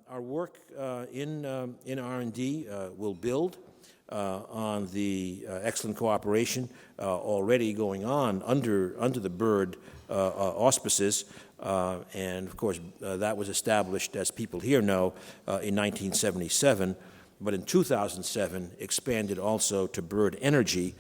Our work in R&D will build on the excellent cooperation already going on under the Byrd auspices, and of course that was established, as people here know, in 1977, but in 2007 expanded also to Byrd Energy,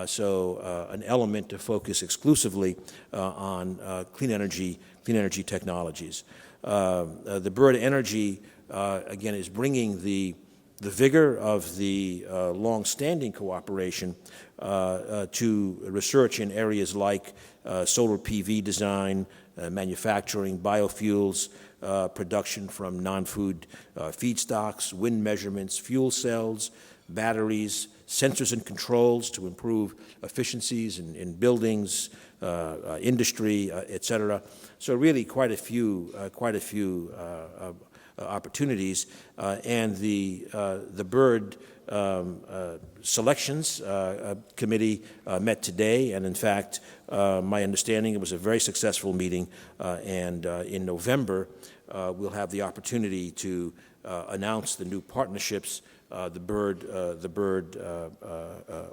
so an element to focus exclusively on clean energy technologies. The Byrd Energy, again, is bringing the vigor of the long-standing cooperation to research in areas like solar PV design, manufacturing, biofuels, production from non-food feedstocks, wind measurements, fuel cells, batteries, sensors and controls to improve efficiencies in buildings, industry, et cetera. So really quite a few opportunities, and the Byrd selections committee met today, and in fact, my understanding, it was a very successful meeting, and in November we'll have the opportunity to announce the new partnerships, the Byrd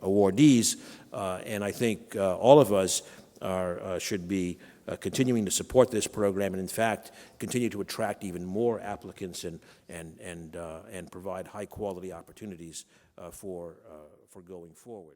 awardees, and I think all of us should be continuing to support this program, and in fact continue to attract even more applicants and provide high quality opportunities for going forward.